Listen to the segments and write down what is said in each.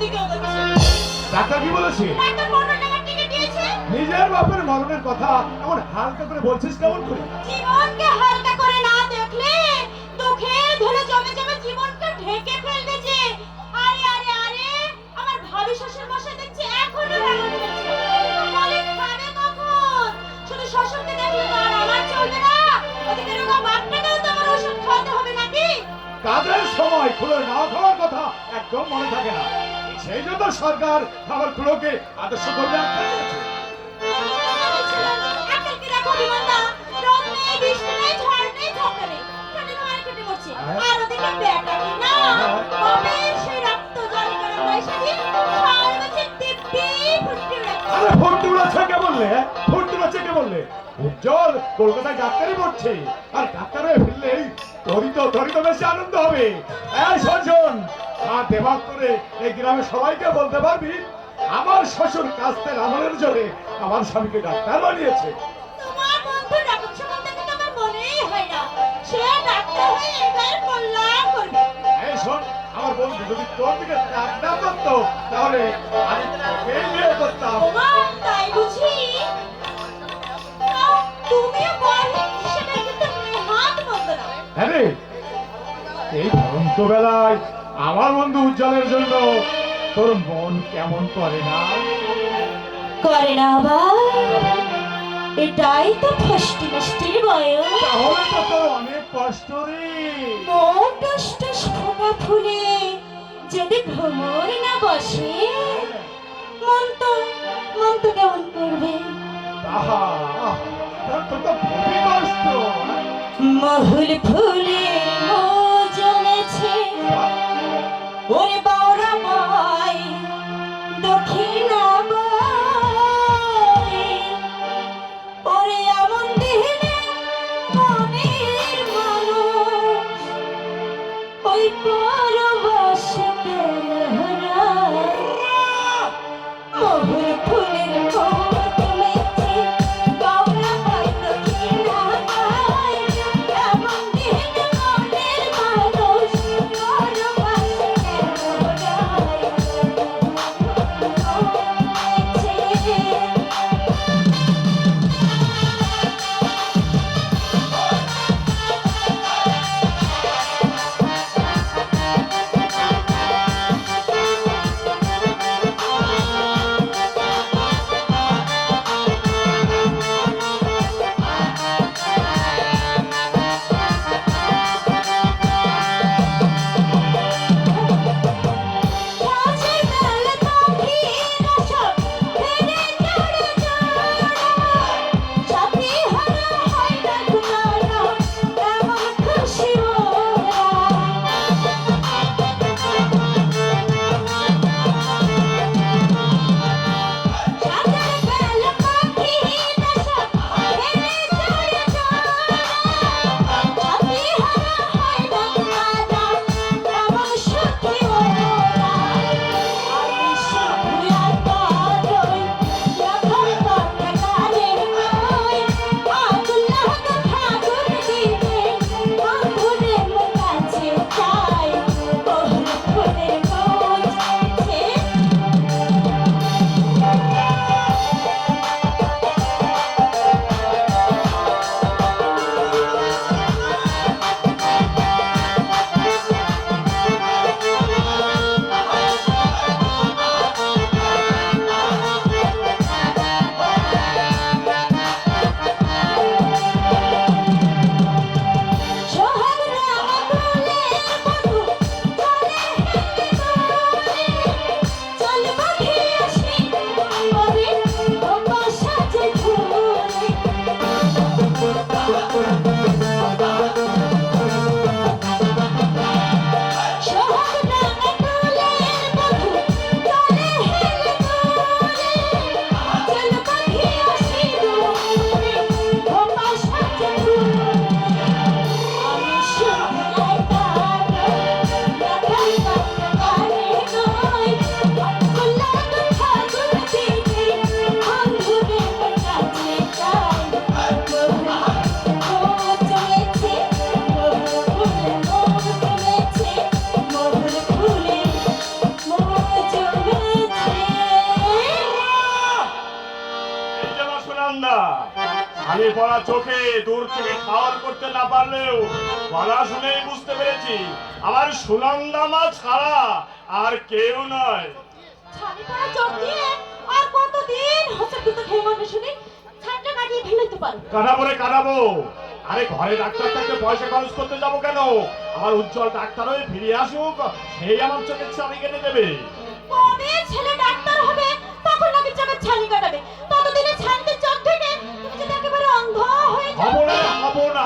দিকেও দেখছে। ডাক্তার কি বলেছে? ডাক্তার 15 টাকার টিকিট দিয়েছে। নিজের বাপের মরণের কথা এমন হালকা করে বলছিস কেমন করে? জীবনকে হালকা করে না দেখলে দুঃখে ধরে জমে জমে জীবনকে ঢেকে ফেলবে যে। আরে আরে আরে আমার ভাবি শ্বশুর মশাই দেখছি এখনো রান্না করছে। বলে খাবে কখন? শুধু শ্বশুরকে দেখলে তো আর আমার চলবে না। ওদিকে রোগা বাপটাকেও তো আমার ওষুধ খাওয়াতে হবে নাকি? কাজের সময় খুলে না খাওয়ার কথা একদম মনে থাকে না। সেই জন্য সরকার আমার খুলোকে আদর্শ করবে আখ্যা দিয়েছে। আজকাল কি রাখো বিমানটা? রোদ নেই, বৃষ্টি নেই, ঝড় নেই, ঝড় নেই। খালি মার কেটে মরছে। আর ওদিকে পেটটা কি না? বাপের সেই রক্ত জল গরম বয়সাজি সারা বছর দিব্যি ফুটতে রাখছে। আরে ফুটতে উড়াচ্ছে কে বললে? ফুটতে উড়াচ্ছে কে বললে? উজ্জ্বল কলকাতায় ডাক্তারই পড়ছে, আর ডাক্তার হয়ে ফিরলেই তরিত বেশি আনন্দ হবে। এই শোন শোন, আর দেবাক করে এই গ্রামে সবাইকে বলতে পারবি আমার শ্বশুর কাস্তের আমলের জোরে আমার স্বামীকে ডাক্তার বানিয়েছে। তোমার বন্ধু ডাক্তার সকল থেকে তো আমার মনেই হয় না। সে ডাক্তার হয়ে এবার কল্যাণ করবে। এই শোন, আমার বন্ধু যদি তোর দিকে তাক না করতো তাহলে আমি এই বিয়ে করতাম। ওমা, তাই বুঝি? তুমিও বড় হিসেবে কিন্তু হাত মন্দ না। হ্যাঁ রে, এই ভ্রান্ত বেলায় আমার বন্ধু উজ্জ্বলের জন্য তোর মন কেমন করে না? করে না আবার? এটাই তো ফষ্টি মিষ্টির বয়স। তাহলে তো তোর অনেক কষ্ট রে। মোটষ্ট ফোটা ফুলে যদি ভ্রমর না বসে, মন তো কেমন করবে? আহা, তোর তো খুবই কষ্ট। মহুল ফুলে জমেছে ওরে বাউরা মাই দক্ষিণা বাই। ওরে এমন দিনে মনের মানুষ ওই পরবাসে হারায়। মহুল ফুলের জমেছে বাউরা মাই দক্ষিণা বাই। এমন দিনে মনের মানুষ পরবাসে হারায়। খালি পড়া চোখে দূর থেকে খাওয়ার করতে না পারলেও গলা শুনেই বুঝতে পেরেছি আমার সুনন্দা মা ছাড়া আর কেউ নয়। ছানি পড়া চোখ দিয়ে আর কতদিন হচ্ছে দুটো খেয়ে মনে শুনি ছানটা কাটিয়ে ফেলে দিতে পারো। কাটাবো রে কাটাবো। আরে ঘরে ডাক্তার থাকতে পয়সা খরচ করতে যাবো কেন? আমার উজ্জ্বল ডাক্তার হয়ে ফিরে আসুক, সেই আমার চোখের ছানি কেটে দেবে। কবে ছেলে ডাক্তার হবে তখন নাকি চোখের ছানি কাটাবে, ততদিনে ছানিতে চোখ ঢেকে তুমি যদি একেবারে অন্ধ হয়ে যাও। হবো না, হবো না।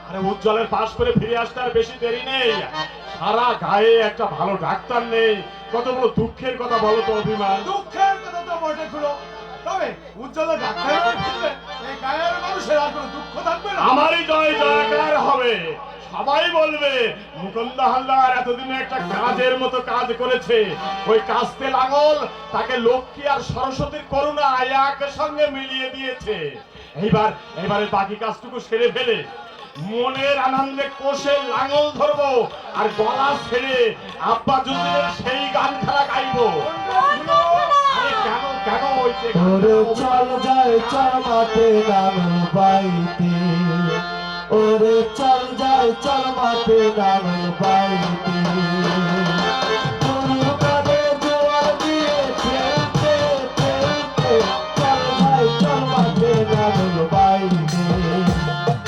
আরে উজ্জ্বলের পাশ করে ফিরে আসতে আর বেশি দেরি নেই। সারা গায়ে একটা ভালো ডাক্তার নেই, কত বড় দুঃখের কথা বলো তো অভিমান। দুঃখের কথা তো বটে খুলো, তবে উজ্জ্বল ডাক্তার হয়ে ফিরলে এই গায়ের মানুষের আর কোনো দুঃখ থাকবে না। আমারই জয় জয়কার হবে। সবাই বলবে মুকুন্দ হালদার এতদিনে একটা কাজের মতো কাজ করেছে। ওই কাস্তে লাঙল তাকে লক্ষ্মী আর সরস্বতীর করুণা এক সঙ্গে মিলিয়ে দিয়েছে। এইবারে বাকি কাজটুকু সেরে ফেলে মনের আনন্দে কোষে লাঙল ধরবো আর গলা ছেড়ে আব্বা যুদ্ধের সেই গান খেলা গাইবো। আরে কেন কেন ওই যে ওরে চল যায় চল মাঠে নাঙল বাইতে, ওরে চল যায় চল মাঠে নাঙল বাইতে, গরুর কাঁধে জোয়ার দিয়ে খেলতে খেলতে চল যায় চল মাঠে নাঙল বাইতে,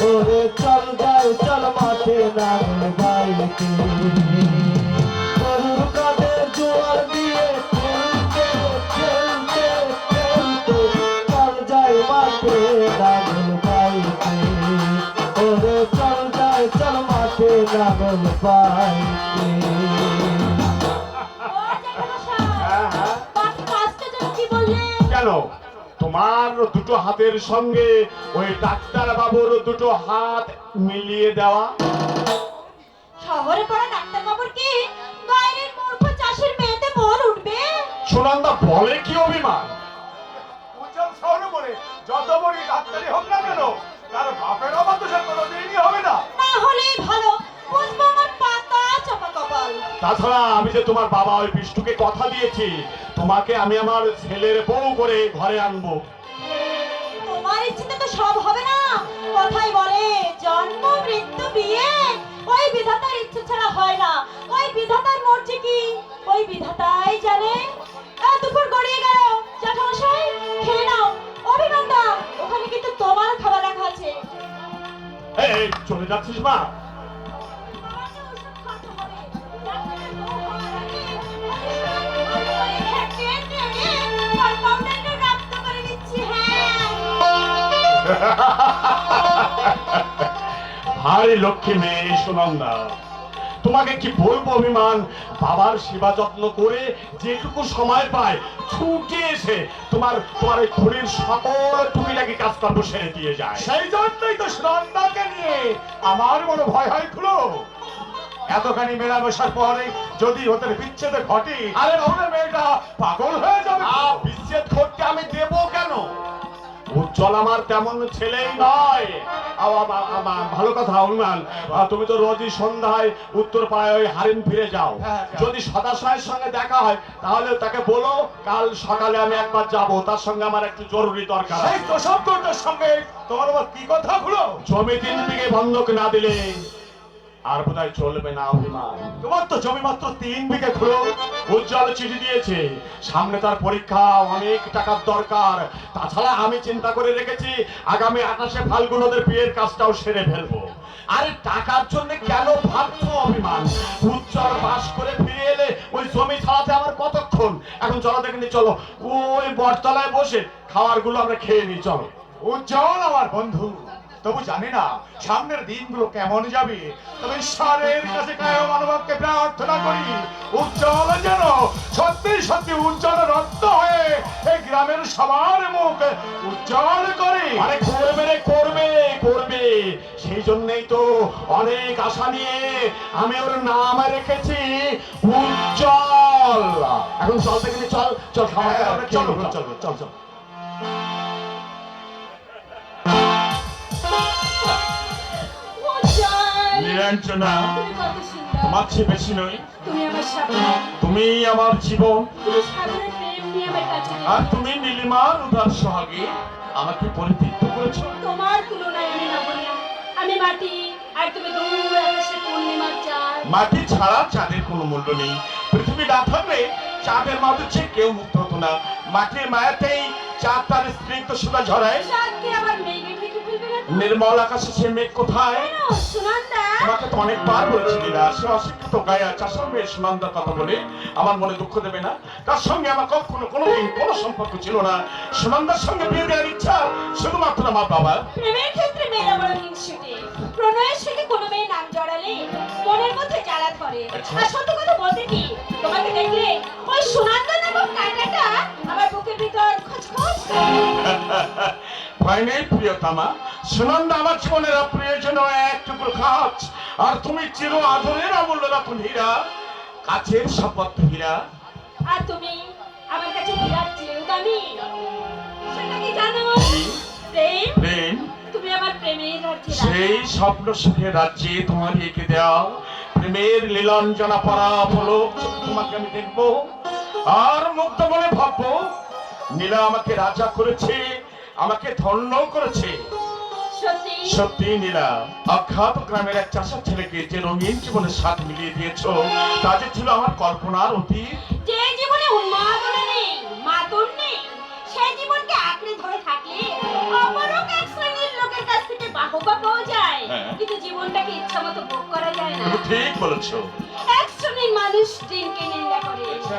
ওরে চল যায় চল মাঠে নাঙল বাইতে, গরুর কাঁধে জোয়ার দিয়ে খেলতে খেলতে খেলতে চল যায় মাঠে নাঙল বাইতে, ওরে চল যায় চল মাঠে নাঙল বাইতে। ও জ্যাঠামশাই, হ্যাঁ, হ্যাঁ। বাকি কাজটা যেন কি বললে? কেন তোমার দুটো হাতের সঙ্গে ওই ডাক্তার বাবুর দুটো হাত মিলিয়ে দেওয়া। শহরে পড়া ডাক্তার বাবুর কি বাইরের মূর্খ চাষের মেয়েতে মন উঠবে? সুনন্দা বলে কি অভিমান? উজ্জ্বল শহরে বলে যত বড় ডাক্তারই হোক না কেন, তার বাপের অবাধ সে কোনোদিনই হবে না। না হলেই ভালো, বুঝবো আমার পাতা চাপা কপাল। তাছাড়া আমি যে তোমার বাবা ওই বিষ্ণুকে কথা দিয়েছি তোমাকে আমি আমার ছেলের বউ করে ঘরে আনবো। তোমার ইচ্ছেতে তো সব হবে না। কথাই বলে জন্ম মৃত্যু বিয়ে ওই বিধাতার ইচ্ছে ছাড়া হয় না। ওই বিধাতার মর্জি কি ওই বিধাতাই জানে। দুপুর গড়িয়ে গেল, জ্যাঠামশাই খেয়ে নাও। অভিনন্দা, ওখানে কিন্তু তোমার খাবার রাখা আছে। এই চলে যাচ্ছিস মা? আমাকে ওষুধ খাওয়াতে হবে। ডাক্তারের বউ হওয়ার আগে আমি খেয়ে টেনে পাউডারটা রক্ত করে দিচ্ছি। হ্যাঁ, ভারী লক্ষ্মী মেয়ে সুনন্দা। তোমাকে কি বলবো অভিমান, বাবার সেবা যত্ন করে যেটুকু সময় পায় ছুটে এসে তোমার ওই ঘড়ির সকল টুকিটাকি কাজকর্ম সেরে দিয়ে যায়। সেই জন্যই তো সুনন্দাকে নিয়ে আমার বড় ভয় হয় খুলো। এতখানি মেলামেশার পরে যদি ওদের বিচ্ছেদ ঘটে, আরে ওদের মেয়েটা পাগল হয়ে যাবে। বিচ্ছেদ করতে আমি দেব কেন? উজ্জ্বল আমার তেমন ছেলেই নয়। ভালো কথা অভিমান, তুমি তো রোজই সন্ধ্যায় উত্তর পাড়ায় ওই হারিম ফিরে যাও। হ্যাঁ। যদি সদাশয়ের সঙ্গে দেখা হয় তাহলে তাকে বলো কাল সকালে আমি একবার যাব, তার সঙ্গে আমার একটু জরুরি দরকার আছে। সেই তোষকটার সঙ্গে তোমার আবার কি কথা খুলো? জমি 3 বিঘে বন্ধক না দিলে আর বোধহয় চলবে না অভিমান। তোমার তো জমি মাত্র 3 বিঘে খুলো। উজ্জ্বল চিঠি দিয়েছে, সামনে তার পরীক্ষা, অনেক টাকার দরকার। তাছাড়া আমি চিন্তা করে রেখেছি আগামী 28শে ফাল্গুন ওদের বিয়ের কাজটাও সেরে ফেলবো। আরে টাকার জন্য কেন ভাবছো অভিমান? উজ্জ্বল পাস করে ফিরে এলে ওই জমি ছাড়াতে আমার কতক্ষণ। এখন চলো দেখিনি, চলো ওই বটতলায় বসে খাবার গুলো আমরা খেয়ে নিই, চলো। উজ্জ্বল আমার বন্ধু, তবু জানি না সামনের দিনগুলো কেমন যাবে। তবে ঈশ্বরের কাছে কায় মানবকে প্রার্থনা করি উজ্জ্বল যেন সত্যি সত্যি উজ্জ্বল রত্ন হয়ে এই গ্রামের সবার মুখ উজ্জ্বল করে। আরে করবে রে, করবে করবে। সেই জন্যই তো অনেক আশা নিয়ে আমি ওর নাম রেখেছি উজ্জ্বল। এখন চল দেখিনি, চল চল খাবার হ্যাঁ, দাবার চলো চলো, চলো চল চল। উজ্জ্বল, নিয়ে নীলাঞ্জনা, তুমি কত সুন্দর, তোমার চেয়ে বেশি নই। তুমি আমার স্বপ্ন, তুমি আমার জীবন, তুমি সাগরের প্রেম নিয়ে আমার কাছে নেই। আর তুমি নীলিমার উদার সোহাগে আমাকে পরিতৃপ্ত করেছো। তোমার তুলনায় আমি নগণ্য, আমি মাটি আর তুমি দূর আকাশে পূর্ণিমার চাঁদ। মাটি ছাড়া চাঁদের কোনো মূল্য নেই। পৃথিবী না থাকলে চাঁদের মাধুর্যে কেউ মুক্ত হতো না। মাটির মায়াতেই চাঁদ তার স্নিগ্ধ সুতা ঝরায়। চাঁদকে আবার মেঘে ঢেকে ফেলবে না তো? নির্মল আকাশে সে মেঘ কোথায়? কেন সুনন্দা? তোমাকে তো অনেকবার বলেছি লীলা, সে অশিক্ষিত গায়া চাষার মেয়ে সুনন্দার কথা বলে আমার মনে দুঃখ দেবে না। তার সঙ্গে আমার কখনো কোনোদিন কোনো সম্পর্ক ছিল না। সুনন্দার সঙ্গে বিয়ে দেওয়ার ইচ্ছা শুধুমাত্র আমার বাবা। প্রেমের ক্ষেত্রে মেয়েরা বড় হিংসুটে। প্রণয়ের সাথে কোনো মেয়ে নাম জড়ালে মনের মধ্যে জ্বালা ধরে। আচ্ছা। আর সত্যি কথা বলতে কি, তোমাকে দেখলে ওই সুনন্দা নামক কাঁটাটা আমার বুকের ভিতর খচখচ করে। ভয় নেই প্রিয়তমা, সুনন্দা আমার জীবনের অপ্রয়োজনীয় এক টুকরো কাজ, আর তুমি চির আদরের অমূল্য রতন হীরা, কাছের শপথ হীরা। আর তুমি আমার কাছে বিরাট চেয়েও দামি। সেটা কি জানো? প্রেম। প্রেম, তুমি আমার প্রেমের রাজ্যে সেই স্বপ্ন সুখের রাজ্যে তোমার এঁকে দেওয়া প্রেমের লীলাঞ্জনা পরা পলক চোখে তোমাকে আমি দেখবো আর মুগ্ধ মনে ভাববো নীলা আমাকে রাজা করেছে, আমাকে ধন্য করেছে। সত্যি সত্যি নীলা, অখ্যাত গ্রামের এক চাষার ছেলেকে যে রঙিন জীবনের সাথ মিলিয়ে দিয়েছো, তা যে ছিল আমার কল্পনার অতীত। যে জীবনে উন্মাদনা নেই, মাতন নেই, সেই জীবনকে আঁকড়ে ধরে থাকলে অপরক এক শ্রেণীর লোকের কাছ থেকে বাহবা পাওয়া যায়, হ্যাঁ। কিন্তু জীবনটাকে ইচ্ছা মতো ভোগ করা যায় না। তুমি ঠিক বলেছো। এক শ্রেণীর মানুষ দিনকে নিন্দা করে, আচ্ছা।